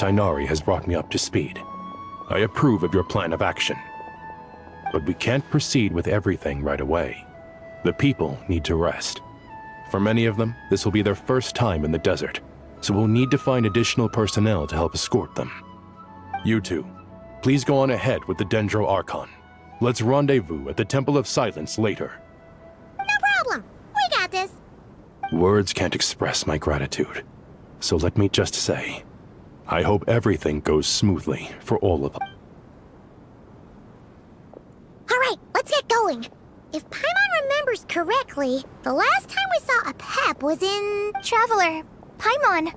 Tighnari has brought me up to speed. I approve of your plan of action. But we can't proceed with everything right away. The people need to rest. For many of them, this will be their first time in the desert, so we'll need to find additional personnel to help escort them. You two, please go on ahead with the Dendro Archon. Let's rendezvous at the Temple of Silence later. No problem. We got this. Words can't express my gratitude. So let me just say, I hope everything goes smoothly for all of us. All right, let's get going. If Paimon remembers correctly, the last time we saw a Pep was in... Traveler, Paimon.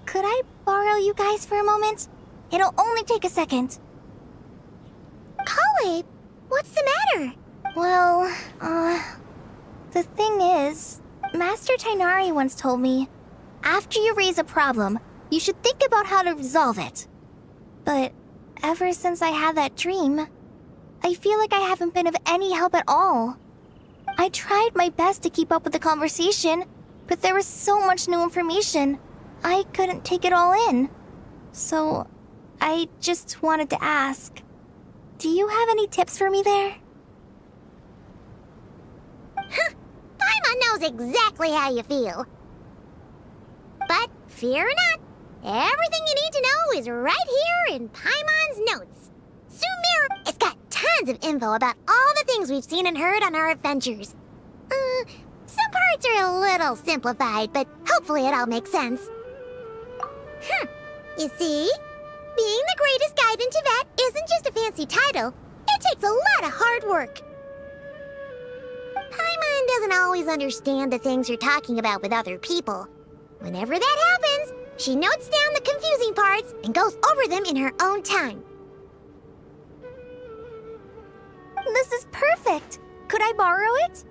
Could I borrow you guys for a moment? It'll only take a second. Krai, what's the matter? Well, the thing is, Master Tighnari once told me, after you raise a problem, you should think about how to resolve it. But ever since I had that dream, I feel like I haven't been of any help at all. I tried my best to keep up with the conversation, but there was so much new information, I couldn't take it all in. So, I just wanted to ask, do you have any tips for me there? Paimon knows exactly how you feel. But fear not, everything you need to know is right here in Paimon's notes. Sumeru, it's got tons of info about all the things we've seen and heard on our adventures. Some parts are a little simplified, but hopefully it all makes sense. You see? Being the greatest guide in Tibet isn't just a fancy title. It takes a lot of hard work. Paimon doesn't always understand the things you're talking about with other people. Whenever that happens, she notes down the confusing parts and goes over them in her own time. This is perfect! Could I borrow it?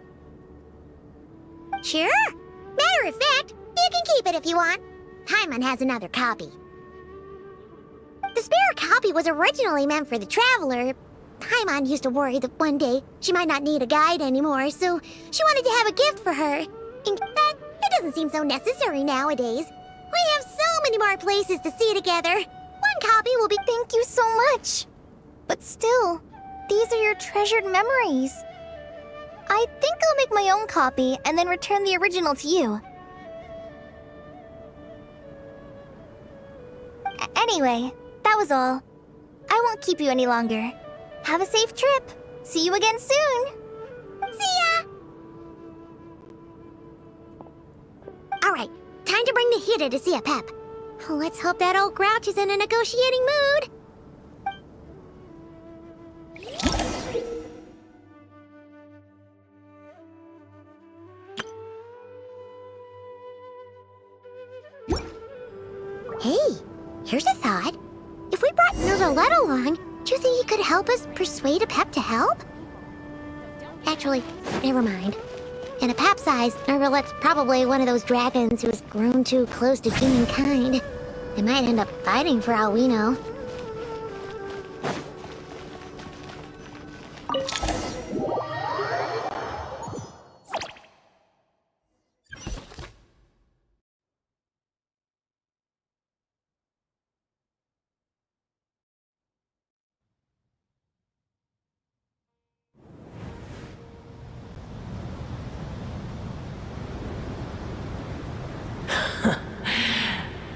Sure. Matter of fact, you can keep it if you want. Paimon has another copy. The spare copy was originally meant for the traveler. Paimon used to worry that one day she might not need a guide anymore, so she wanted to have a gift for her. And that it doesn't seem so necessary nowadays. We have so many more places to see together. One copy will be... Thank you so much! But still, these are your treasured memories. I think I'll make my own copy and then return the original to you. Anyway, that was all. I won't keep you any longer. Have a safe trip. See you again soon. See ya! Alright, time to bring the Hida to see a Pep. Let's hope that old grouch is in a negotiating mood. Hey, here's a thought. If we brought Nervalette along, do you think he could help us persuade a Pep to help? Actually, never mind. In a Pep size, Nervalette's probably one of those dragons who has grown too close to humankind. They might end up fighting for all we know.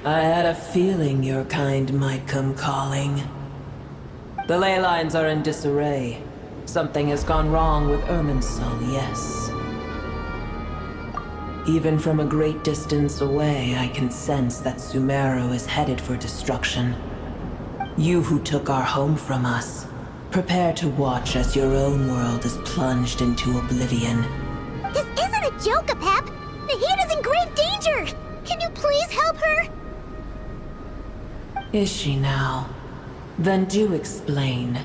I had a feeling your kind might come calling. The ley lines are in disarray. Something has gone wrong with Irminsul, yes. Even from a great distance away, I can sense that Sumeru is headed for destruction. You who took our home from us, prepare to watch as your own world is plunged into oblivion. This isn't a joke, Pep! The Hida is in grave danger! Can you please help her? Is she now? Then do explain.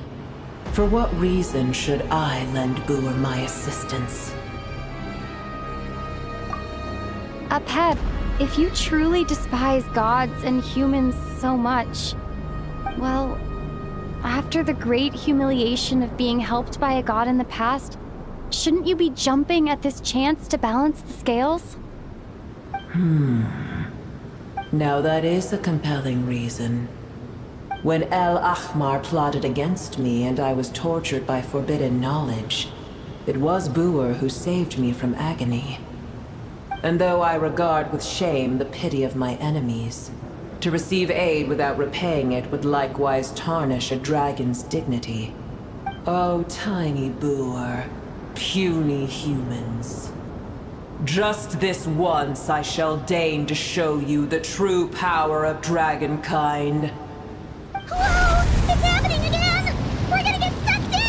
For what reason should I lend Boor my assistance? Pep, if you truly despise gods and humans so much, well, after the great humiliation of being helped by a god in the past, shouldn't you be jumping at this chance to balance the scales? Now that is a compelling reason. When El Ahmar plotted against me and I was tortured by forbidden knowledge, it was Buer who saved me from agony. And though I regard with shame the pity of my enemies, to receive aid without repaying it would likewise tarnish a dragon's dignity. Oh, tiny Buer, puny humans. Just this once I shall deign to show you the true power of dragonkind. Whoa! It's happening again! We're gonna get sucked in!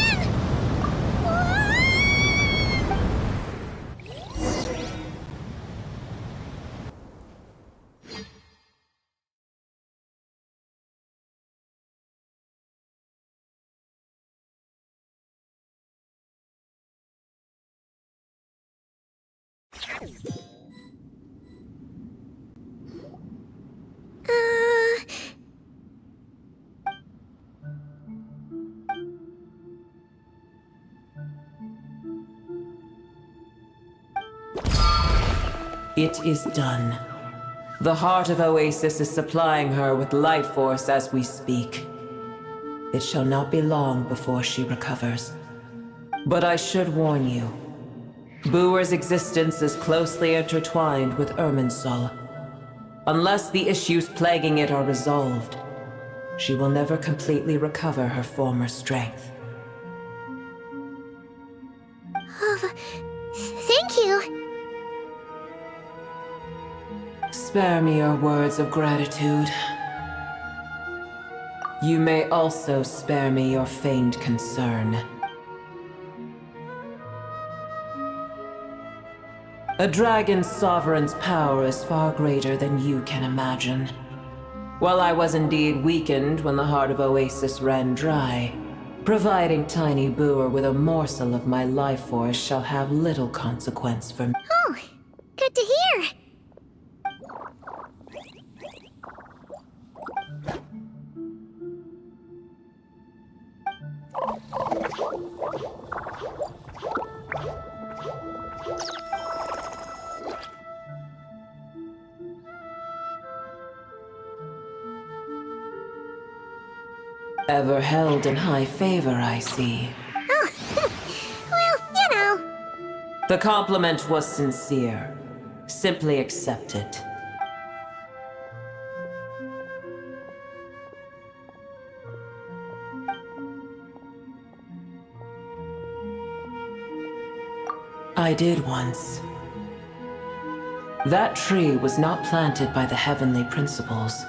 It is done. The heart of Oasis is supplying her with life force as we speak. It shall not be long before she recovers. But I should warn you. Buer's existence is closely intertwined with Irminsul. Unless the issues plaguing it are resolved, she will never completely recover her former strength. Thank you. Spare me your words of gratitude. You may also spare me your feigned concern. A dragon's sovereign's power is far greater than you can imagine. While I was indeed weakened when the heart of Oasis ran dry, providing tiny Buer with a morsel of my life force shall have little consequence for me. Oh, good to hear. Ever held in high favor, I see. Oh, well, you know. The compliment was sincere. Simply accept it. I did once. That tree was not planted by the heavenly principles.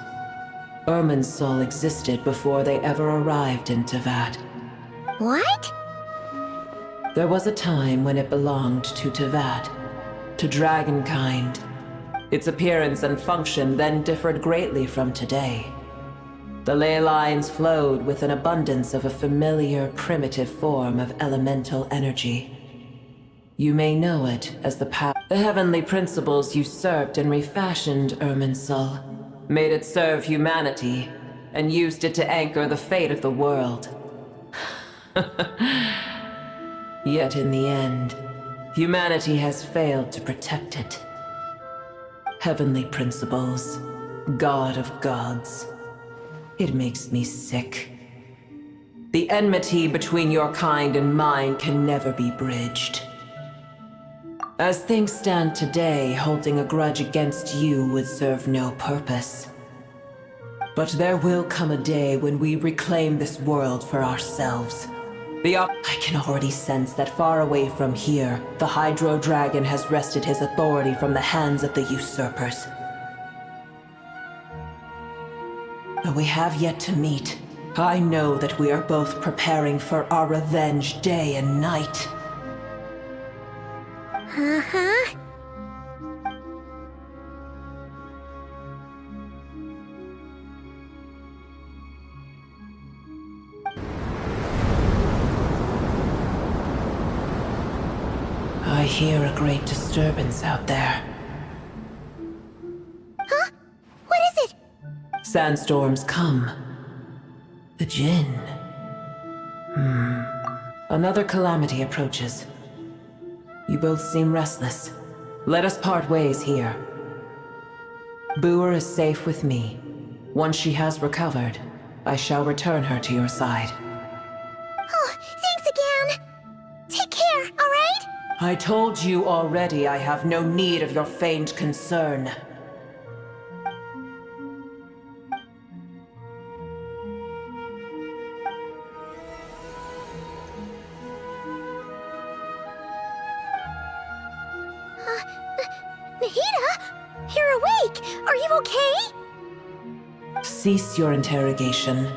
Irminsul existed before they ever arrived in Tevat. What? There was a time when it belonged to Tevat, to dragonkind. Its appearance and function then differed greatly from today. The ley lines flowed with an abundance of a familiar, primitive form of elemental energy. You may know it as the power. The heavenly principles usurped and refashioned Irminsul, made it serve humanity, and used it to anchor the fate of the world. Yet in the end, humanity has failed to protect it. Heavenly principles, God of gods. It makes me sick. The enmity between your kind and mine can never be bridged. As things stand today, holding a grudge against you would serve no purpose. But there will come a day when we reclaim this world for ourselves. I can already sense that far away from here, the Hydro Dragon has wrested his authority from the hands of the usurpers. Though we have yet to meet, I know that we are both preparing for our revenge day and night. Uh-huh. I hear a great disturbance out there. Huh? What is it? Sandstorms come. The Jinn. Another calamity approaches. You both seem restless. Let us part ways here. Booer is safe with me. Once she has recovered, I shall return her to your side. Oh, thanks again. Take care, all right? I told you already I have no need of your feigned concern. Nahida, you're awake. Are you okay? Cease your interrogation.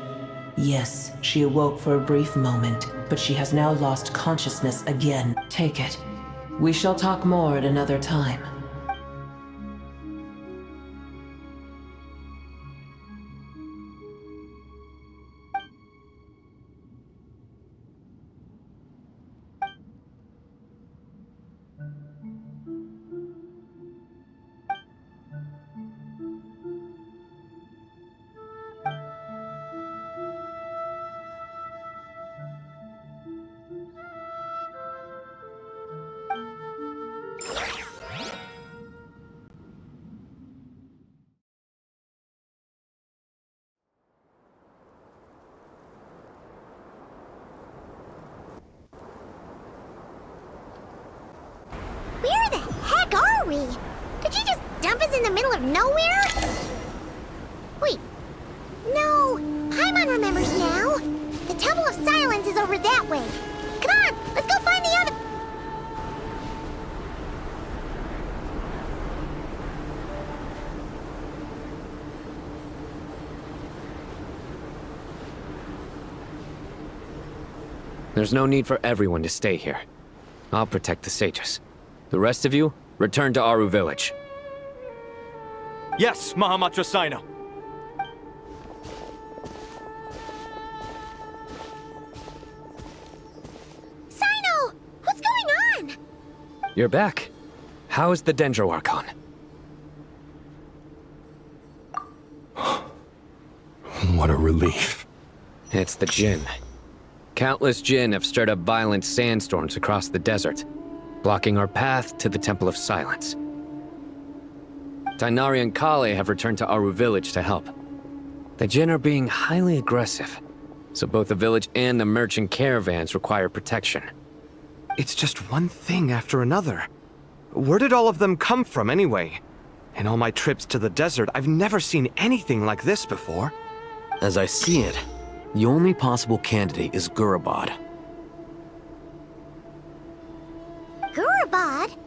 Yes, she awoke for a brief moment, but she has now lost consciousness again. Take it. We shall talk more at another time. Where the heck are we? Did you just dump us in the middle of nowhere? Wait. No. Paimon remembers now. The Temple of Silence is over that way. Come on, let's go find the other... There's no need for everyone to stay here. I'll protect the sages. The rest of you, return to Aru village. Yes, Mahamatra Sino. Sino! What's going on? You're back. How's the Dendro Archon? What a relief. It's the Jinn. Countless Jinn have stirred up violent sandstorms across the desert, blocking our path to the Temple of Silence. Tainari and Kale have returned to Aru village to help. The Jinn are being highly aggressive, so both the village and the merchant caravans require protection. It's just one thing after another. Where did all of them come from anyway? In all my trips to the desert, I've never seen anything like this before. As I see it, the only possible candidate is Gurabad. Gurabad?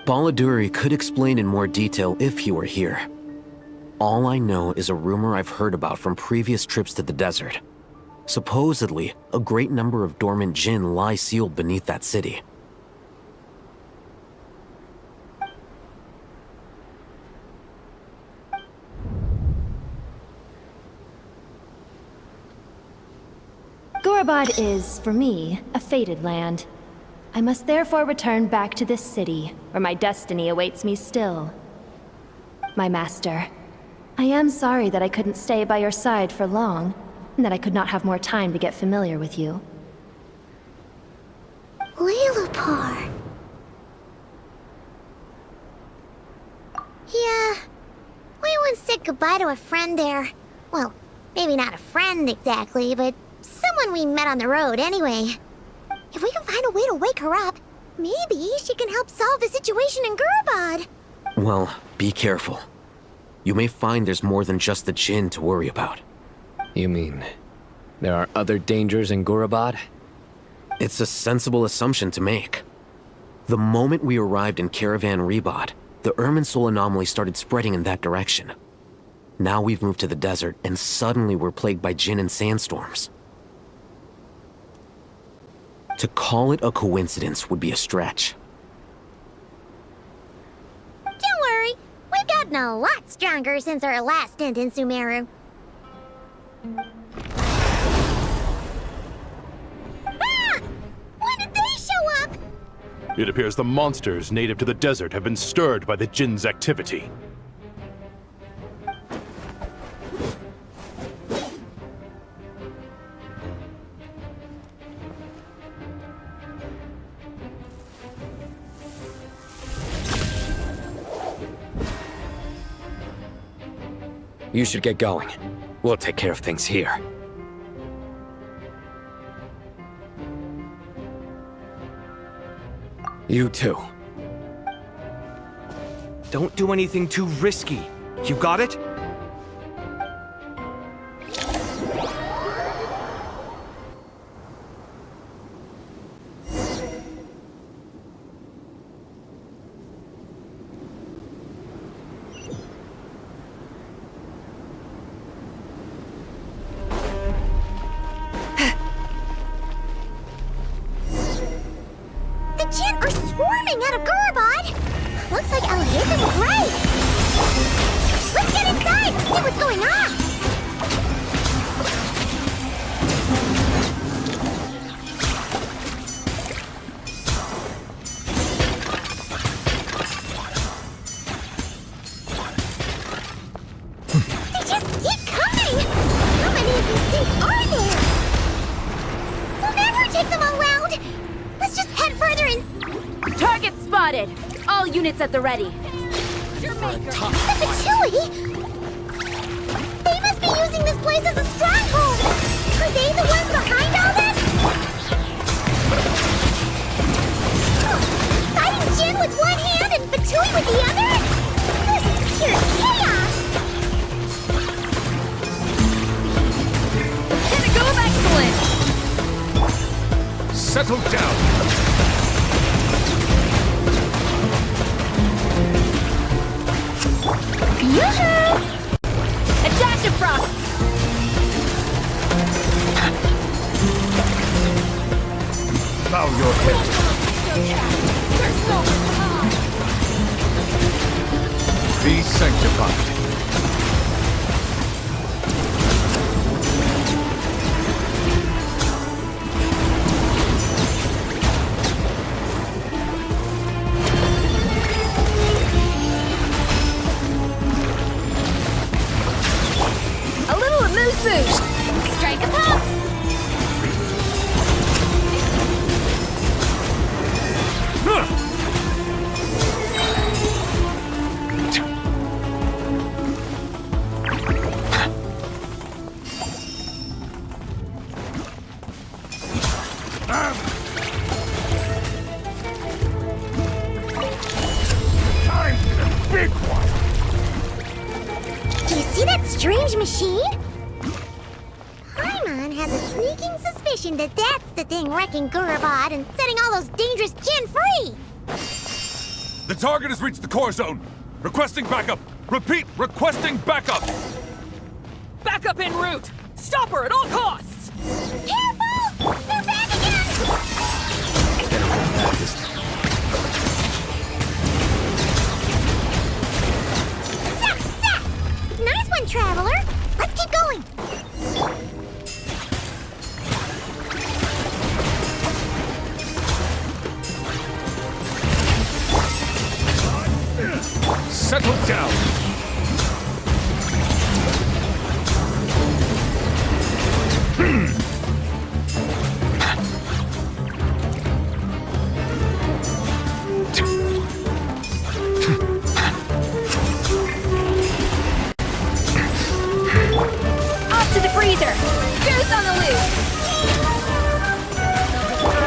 Baladuri could explain in more detail if he were here. All I know is a rumor I've heard about from previous trips to the desert. Supposedly, a great number of dormant Jinn lie sealed beneath that city. Gurabad is, for me, a fated land. I must therefore return back to this city, where my destiny awaits me still. My master, I am sorry that I couldn't stay by your side for long, and that I could not have more time to get familiar with you. Lilupar. Yeah, we once said goodbye to a friend there. Well, maybe not a friend exactly, but someone we met on the road anyway. If we can find a way to wake her up, maybe she can help solve the situation in Gurabad. Well, be careful. You may find there's more than just the Jinn to worry about. You mean, there are other dangers in Gurabad? It's a sensible assumption to make. The moment we arrived in Caravan Rebad, the Irminsul anomaly started spreading in that direction. Now we've moved to the desert, and suddenly we're plagued by Jinn and sandstorms. To call it a coincidence would be a stretch. Don't worry, we've gotten a lot stronger since our last stint in Sumeru. Ah! When did they show up? It appears the monsters native to the desert have been stirred by the Jinn's activity. You should get going. We'll take care of things here. You too. Don't do anything too risky. You got it? The Jinn are swarming out of Gurabad! Looks like I'll hit them great! Let's get inside and see what's going on! They just keep coming! How many of these things are there? We'll never take them all out! Let's just head further in. Target spotted! All units at the ready. The Patui! They must be using this place as a stronghold! Are they the ones behind all this? Fighting Jin with one hand and Patui with the other? This is pure chaos! Pinnacle of excellence! Settle down! Yoo-hoo! A dash of frost! Bow your head. Be sanctified. A little amuse boost! Strike a pop! Time for the big one! Do you see that strange machine? Paimon has a sneaking suspicion that that's the thing wrecking Gurabad and setting all those dangerous Jinn free! The target has reached the core zone. Requesting backup. Repeat, requesting backup. Backup en route! Stop her at all costs! Careful! They're back again! Success! Nice one, Traveler! Let's keep going! Settle down. Off to the freezer! Goose on the loose!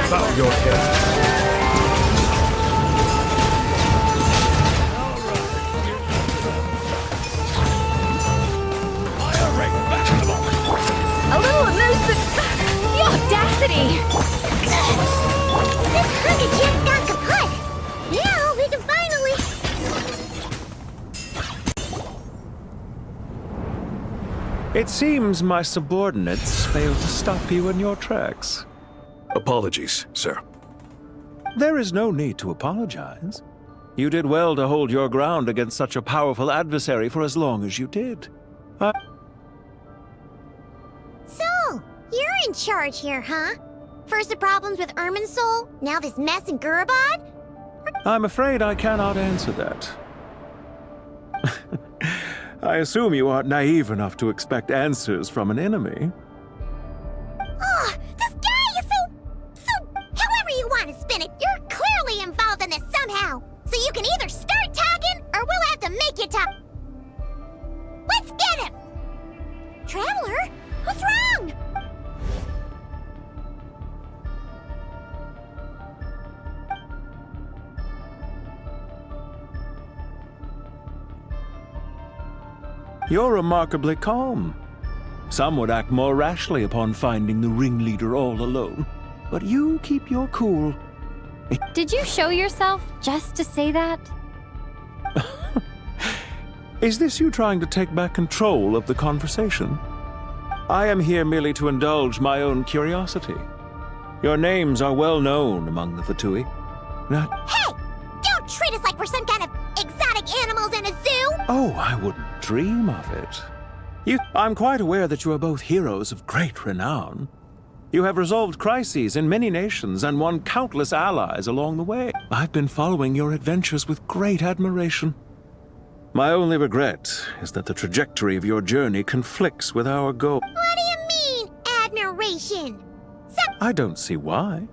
Bow your head. A little amuse the audacity! This crooked Jinn's got kaput! Now we can finally... It seems my subordinates failed to stop you in your tracks. Apologies, sir. There is no need to apologize. You did well to hold your ground against such a powerful adversary for as long as you did. So, you're in charge here, huh? First the problems with Irminsul, now this mess in Gurabad? I'm afraid I cannot answer that. I assume you aren't naive enough to expect answers from an enemy. Oh, this guy is so... However you want to spin it, you're clearly involved in this somehow. So you can either start talking, or we'll have to make you talk. Let's get him! You're remarkably calm. Some would act more rashly upon finding the ringleader all alone. But you keep your cool. Did you show yourself just to say that? Is this you trying to take back control of the conversation? I am here merely to indulge my own curiosity. Your names are well known among the Fatui. Hey! Don't treat us like we're some kind of exotic animals in a zoo! Oh, I wouldn't dream of it. I'm quite aware that you are both heroes of great renown. You have resolved crises in many nations and won countless allies along the way. I've been following your adventures with great admiration. My only regret is that the trajectory of your journey conflicts with our goal. What do you mean, admiration? I don't see why.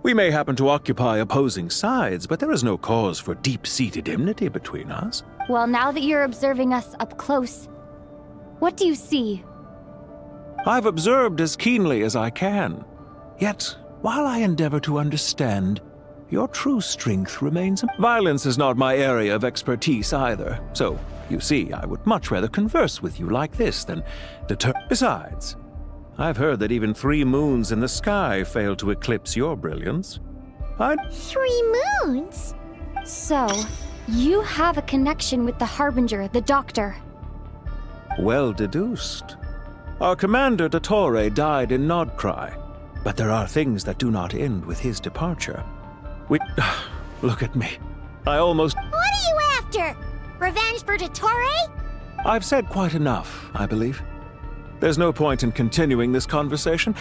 We may happen to occupy opposing sides, but there is no cause for deep-seated enmity between us. Well, now that you're observing us up close, what do you see? I've observed as keenly as I can. Yet, while I endeavor to understand, your true strength remains. Violence is not my area of expertise either, so, you see, I would much rather converse with you like this than deter. Besides, I've heard that even 3 moons in the sky fail to eclipse your brilliance. 3 moons? So, you have a connection with the Harbinger, the Doctor. Well deduced. Our commander, Dottore, died in Krai, but there are things that do not end with his departure. Look at me. I almost... What are you after? Revenge for Dottore? I've said quite enough, I believe. There's no point in continuing this conversation,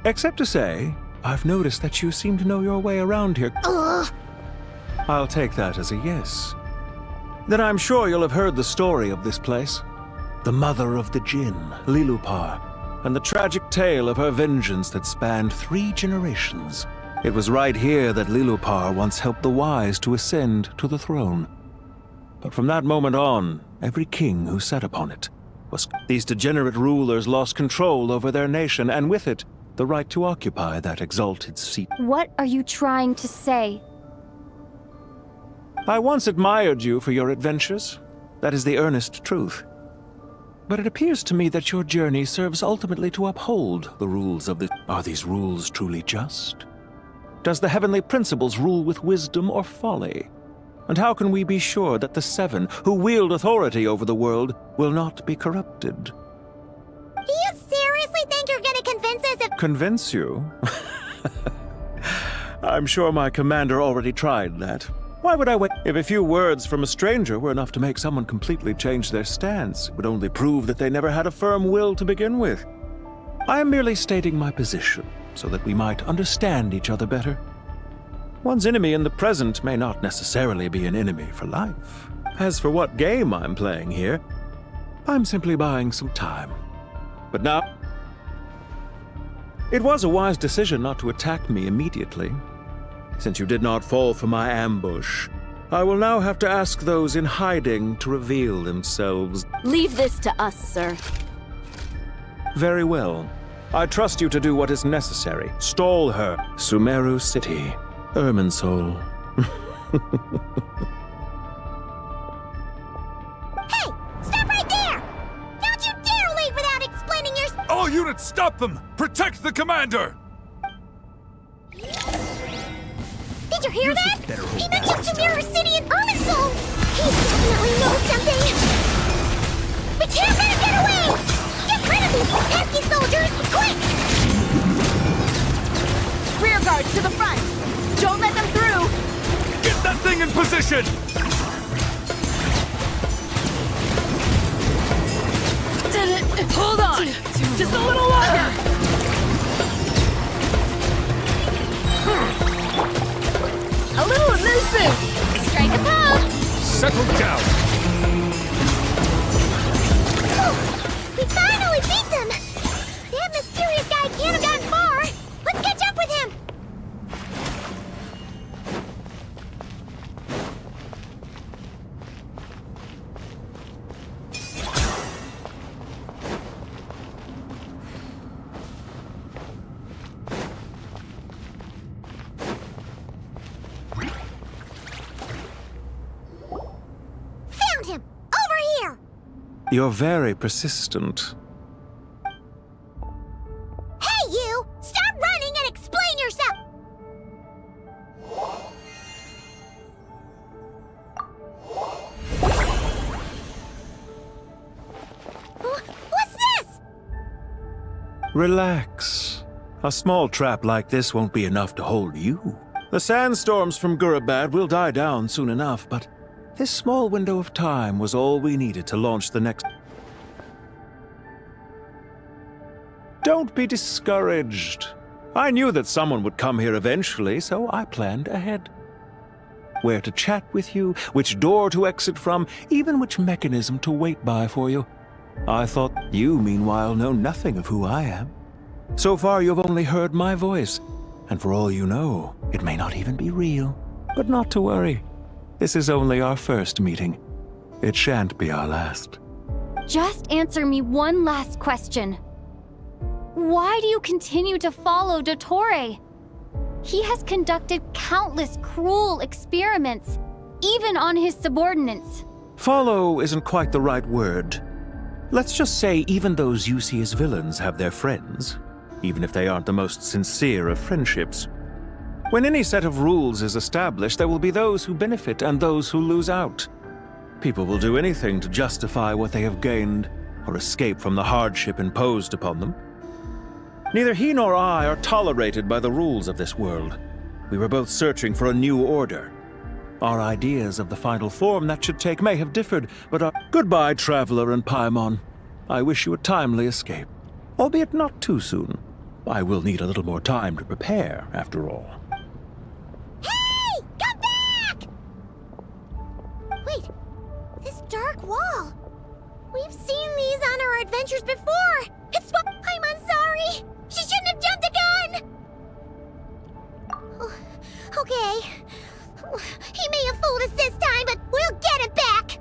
except to say, I've noticed that you seem to know your way around here. Ugh. I'll take that as a yes. Then I'm sure you'll have heard the story of this place. The mother of the Jinn, Lilupar, and the tragic tale of her vengeance that spanned 3 generations. It was right here that Lilupar once helped the wise to ascend to the throne. But from that moment on, every king who sat upon it was... These degenerate rulers lost control over their nation, and with it, the right to occupy that exalted seat. What are you trying to say? I once admired you for your adventures. That is the earnest truth. But it appears to me that your journey serves ultimately to uphold the rules of the... Are these rules truly just? Does the heavenly principles rule with wisdom or folly? And how can we be sure that the 7 who wield authority over the world will not be corrupted? Do you seriously think you're gonna convince us of... Convince you? I'm sure my commander already tried that. Why would I wait? If a few words from a stranger were enough to make someone completely change their stance, it would only prove that they never had a firm will to begin with. I am merely stating my position, so that we might understand each other better. One's enemy in the present may not necessarily be an enemy for life. As for what game I'm playing here, I'm simply buying some time. But now, it was a wise decision not to attack me immediately. Since you did not fall for my ambush, I will now have to ask those in hiding to reveal themselves. Leave this to us, sir. Very well. I trust you to do what is necessary. Stall her. Sumeru City. Irminsul. Hey! Stop right there! Don't you dare leave without explaining your... All units, stop them! Protect the commander! Did you hear that? He mentioned Sumeru City and Irminsul! He definitely knows something! We can't let him get away! Get rid of these pesky soldiers, quick! Rear guard to the front! Don't let them through! Get that thing in position! Hold on! Just a little longer! A little of this boost! Strike a pose! Settle down! We finally beat them! That mysterious guy can't have gotten far! Let's catch up with him! You're very persistent. Hey, you! Stop running and explain yourself! What's this? Relax. A small trap like this won't be enough to hold you. The sandstorms from Gurabad will die down soon enough, but this small window of time was all we needed to launch the next... Don't be discouraged. I knew that someone would come here eventually, so I planned ahead. Where to chat with you, which door to exit from, even which mechanism to wait by for you. I thought you, meanwhile, know nothing of who I am. So far, you've only heard my voice, and for all you know, it may not even be real. But not to worry. This is only our first meeting. It shan't be our last. Just answer me one last question. Why do you continue to follow Dottore? He has conducted countless cruel experiments, even on his subordinates. Follow isn't quite the right word. Let's just say even those you see as villains have their friends, even if they aren't the most sincere of friendships. When any set of rules is established, there will be those who benefit and those who lose out. People will do anything to justify what they have gained or escape from the hardship imposed upon them. Neither he nor I are tolerated by the rules of this world. We were both searching for a new order. Our ideas of the final form that should take may have differed, but our... Goodbye, Traveler and Paimon. I wish you a timely escape, albeit not too soon. I will need a little more time to prepare, after all. Hey! Come back! Wait, this dark wall. We've seen these on our adventures before. It's what... I'm sorry. She shouldn't have jumped the gun! Oh, okay. He may have fooled us this time, but we'll get him back!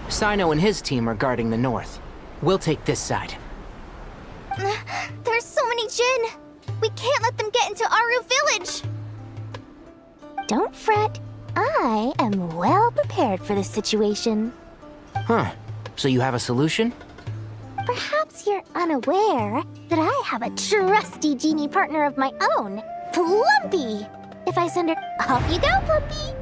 Sino and his team are guarding the north. We'll take this side. There's so many Jinn! We can't let them get into Aru Village! Don't fret. I am well prepared for this situation. Huh. So you have a solution? Perhaps you're unaware that I have a trusty genie partner of my own, Plumpy. If I send her... Off you go, Plumpy!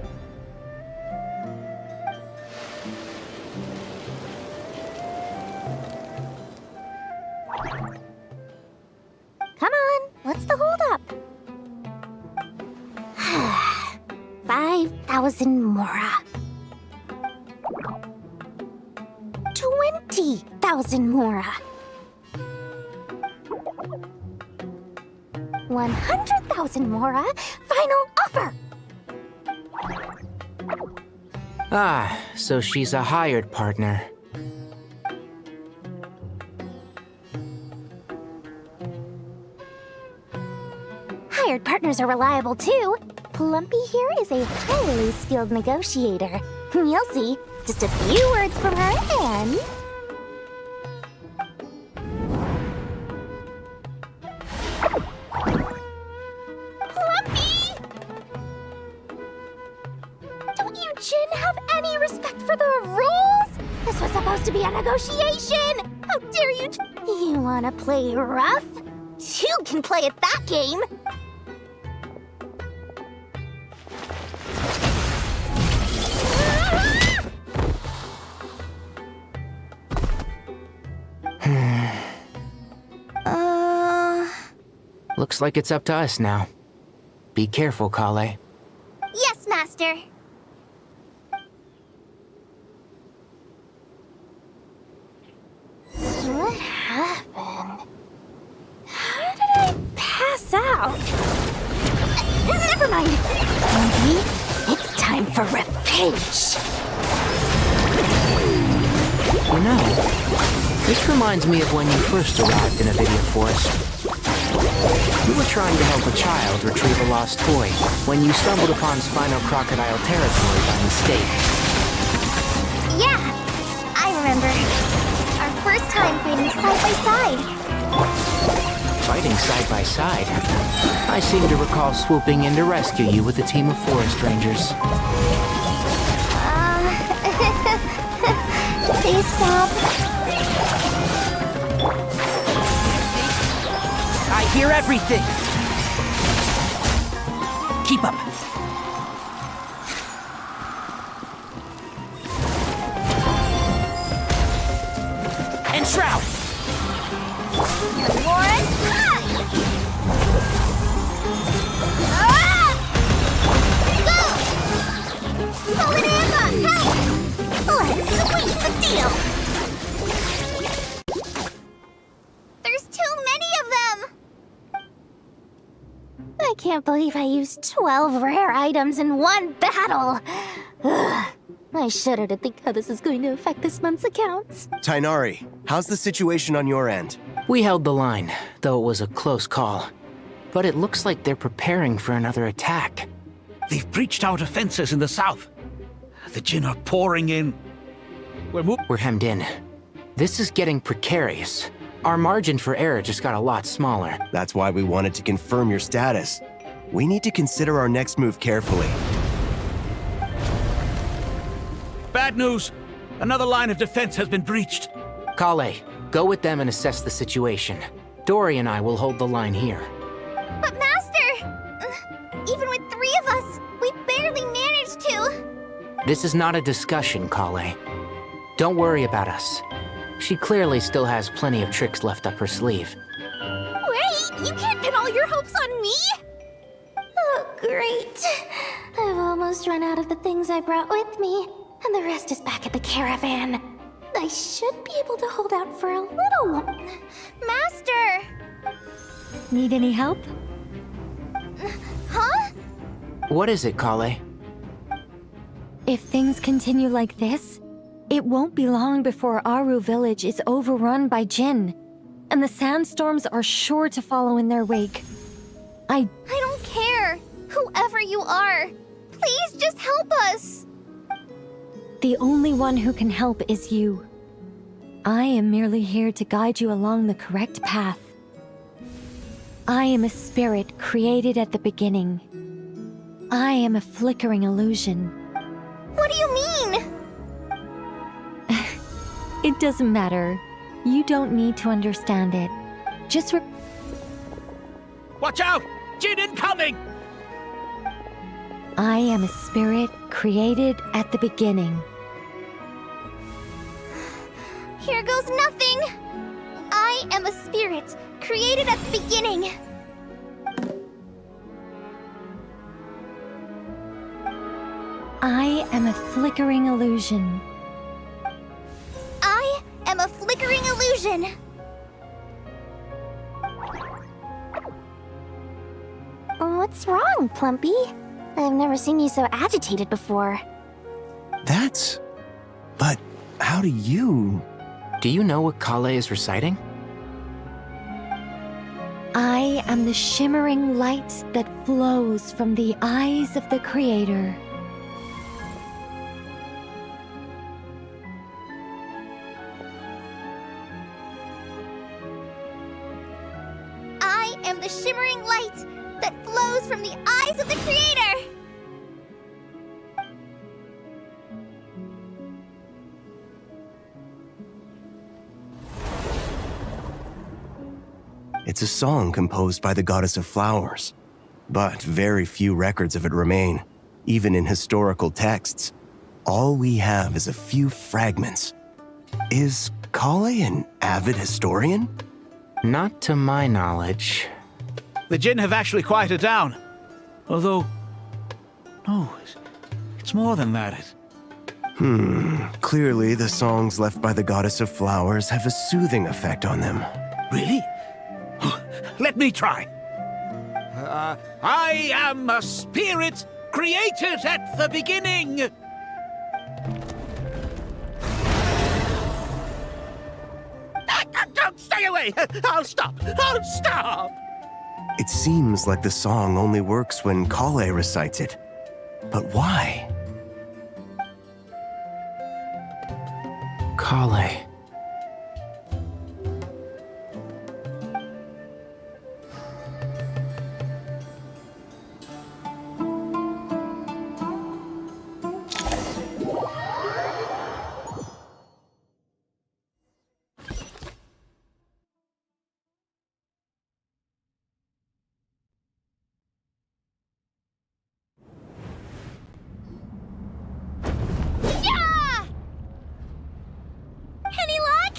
Come on, what's the holdup? 5,000 Mora. 20,000 Mora. 100,000 Mora. Final offer. Ah, so she's a hired partner. Hired partners are reliable too. Plumpy here is a highly skilled negotiator. You'll see. Just a few words from her and... Plumpy! Don't you Jinn have any respect for the rules? This was supposed to be a negotiation! How dare you You wanna play rough? Two can play at that game! Looks like it's up to us now. Be careful, Kale. Yes, Master. What happened? How did I pass out? Never mind. Maybe it's time for revenge. You know, this reminds me of when you first arrived in Avidia Forest. You were trying to help a child retrieve a lost toy when you stumbled upon Spino Crocodile territory by mistake. Yeah, I remember. Our first time fighting side by side. Fighting side by side? I seem to recall swooping in to rescue you with a team of forest rangers. Please stop. I hear everything! Keep up. And Shroud! Lauren, Pull it in, help! Let's sweeten the deal! There's too many of them! I can't believe I used 12 rare items in one battle! Ugh. I shudder to think how this is going to affect this month's accounts. Tainari, how's the situation on your end? We held the line, though it was a close call. But it looks like they're preparing for another attack. They've breached our defenses in the south. The Jinn are pouring in. We're hemmed in. This is getting precarious. Our margin for error just got a lot smaller. That's why we wanted to confirm your status. We need to consider our next move carefully. Bad news! Another line of defense has been breached. Kale, go with them and assess the situation. Dory and I will hold the line here. But Master! Even with 3 of us, we barely managed to! This is not a discussion, Kale. Don't worry about us. She clearly still has plenty of tricks left up her sleeve. Wait! You can't pin all your hopes on me? Oh, great. I've almost run out of the things I brought with me, and the rest is back at the caravan. I should be able to hold out for a little... Master! Need any help? Huh? What is it, Kale? If things continue like this, it won't be long before Aru village is overrun by Jinn, and the sandstorms are sure to follow in their wake. I don't care, whoever you are. Please just help us. The only one who can help is you. I am merely here to guide you along the correct path. I am a spirit created at the beginning. I am a flickering illusion. What do you mean? It doesn't matter. You don't need to understand it. Just Watch out! Jinn incoming! I am a spirit created at the beginning. Here goes nothing! I am a spirit, created at the beginning. I am a flickering illusion. I am a flickering illusion. What's wrong, Plumpy? I've never seen you so agitated before. But how do you... Do you know what Kale is reciting? I am the shimmering light that flows from the eyes of the Creator. I am the shimmering light that flows from the eyes of the Creator! It's a song composed by the goddess of flowers, but very few records of it remain, even in historical texts. All we have is a few fragments. Is Kale an avid historian? Not to my knowledge. The Jinn have actually quieted down. Although... No, it's more than that. Clearly the songs left by the goddess of flowers have a soothing effect on them. Really? Let me try. I am a spirit created at the beginning. Don't stay away! I'll stop! I'll stop! It seems like the song only works when Krai recites it. But why? Krai. Yeah! Any luck?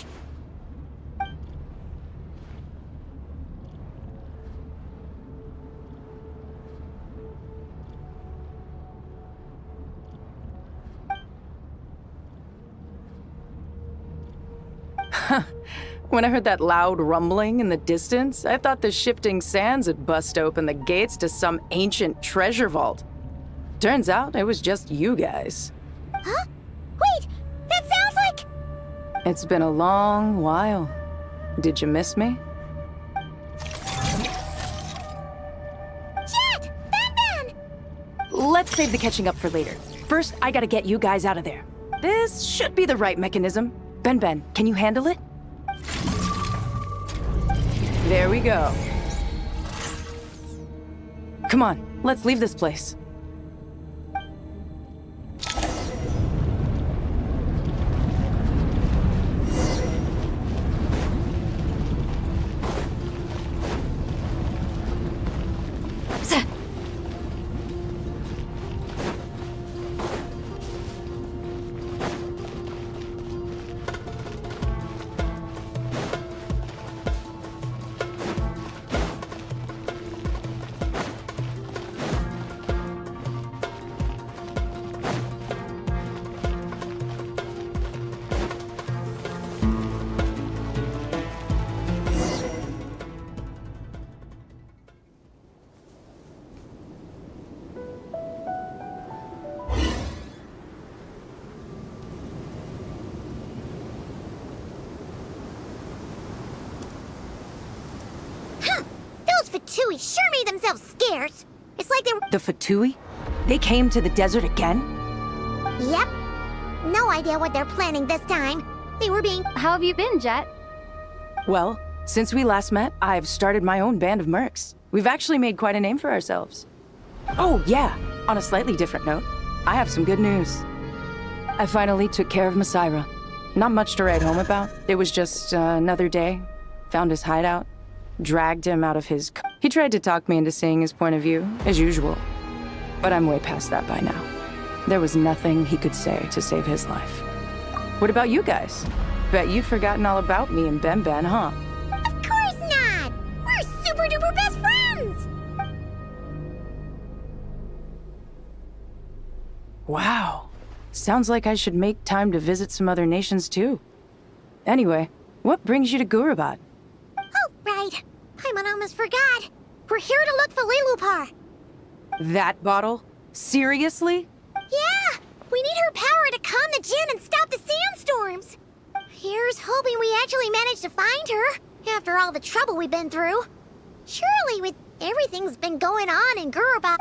When I heard that loud rumbling in the distance, I thought the shifting sands had bust open the gates to some ancient treasure vault. Turns out it was just you guys. Huh? Wait, that sounds like... It's been a long while. Did you miss me? Jet! Ben! Let's save the catching up for later. First, I gotta get you guys out of there. This should be the right mechanism. Ben, can you handle it? There we go. Come on, let's leave this place. Fatui sure made themselves scarce. It's like they were... The Fatui? They came to the desert again? Yep. No idea what they're planning this time. They were being... How have you been, Jet? Well, since we last met, I've started my own band of mercs. We've actually made quite a name for ourselves. Oh, yeah. On a slightly different note, I have some good news. I finally took care of Masaira. Not much to write home about. It was just another day. Found his hideout. Dragged him out of his... He tried to talk me into seeing his point of view, as usual. But I'm way past that by now. There was nothing he could say to save his life. What about you guys? Bet you've forgotten all about me and Ben, huh? Of course not! We're super duper best friends! Wow. Sounds like I should make time to visit some other nations too. Anyway, what brings you to Gurabat? Oh, right. Paimon almost forgot. We're here to look for Lilupar. That bottle? Seriously? Yeah! We need her power to calm the Jinn and stop the sandstorms. Here's hoping we actually manage to find her, after all the trouble we've been through. Surely with everything's been going on in Gurabat...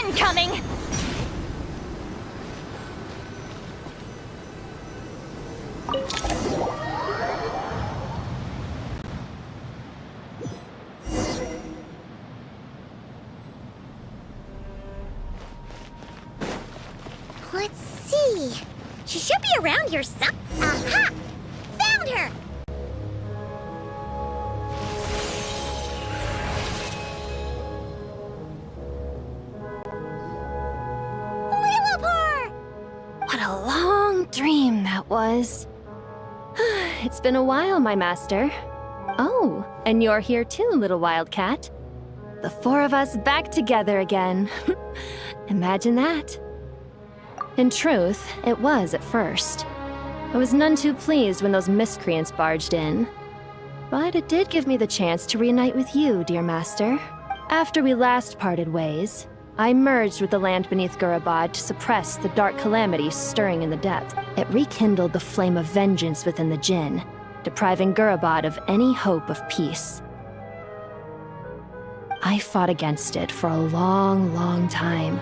Incoming! Let's see. She should be around here some... Aha! Found her! Lilupar! What a long dream that was. It's been a while, my master. Oh, and you're here too, little wildcat. The four of us back together again. Imagine that. In truth, it was at first. I was none too pleased when those miscreants barged in. But it did give me the chance to reunite with you, dear master. After we last parted ways, I merged with the land beneath Gurabad to suppress the dark calamity stirring in the depths. It rekindled the flame of vengeance within the Jinn, depriving Gurabad of any hope of peace. I fought against it for a long, long time,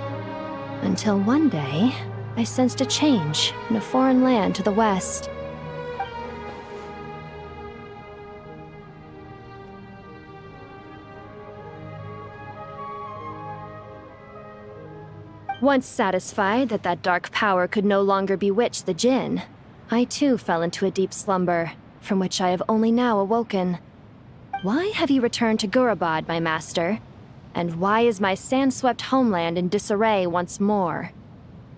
until one day, I sensed a change in a foreign land to the west. Once satisfied that that dark power could no longer bewitch the Jinn, I too fell into a deep slumber, from which I have only now awoken. Why have you returned to Gurabad, my master? And why is my sand-swept homeland in disarray once more?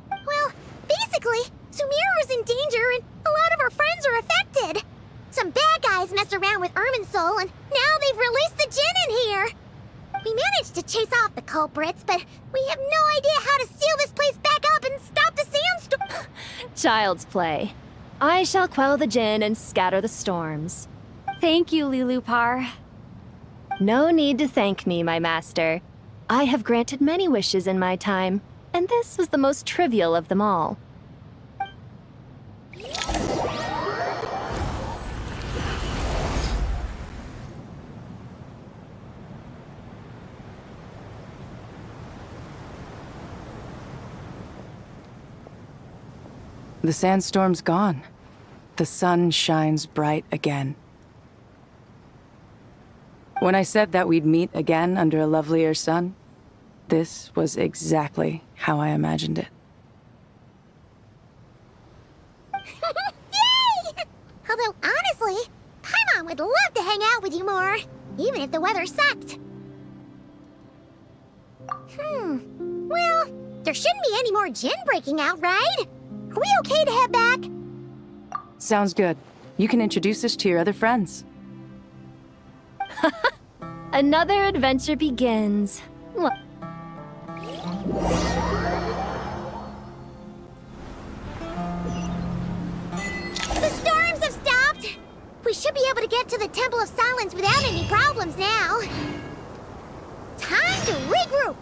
Well, basically, Sumeru's in danger and a lot of our friends are affected. Some bad guys messed around with Irminsul and now they've released the Jinn in here. We managed to chase off the culprits, but we have no idea how to seal this place back up and stop the sandstorm. Child's play. I shall quell the Jinn and scatter the storms. Thank you, Lilupar. No need to thank me, my master. I have granted many wishes in my time, and this was the most trivial of them all. The sandstorm's gone. The sun shines bright again. When I said that we'd meet again under a lovelier sun, this was exactly how I imagined it. Yay! Although, honestly, Paimon would love to hang out with you more, even if the weather sucked. Well, there shouldn't be any more Jinn breaking out, right? Are we okay to head back? Sounds good. You can introduce us to your other friends. Another adventure begins. The storms have stopped! We should be able to get to the Temple of Silence without any problems now. Time to regroup!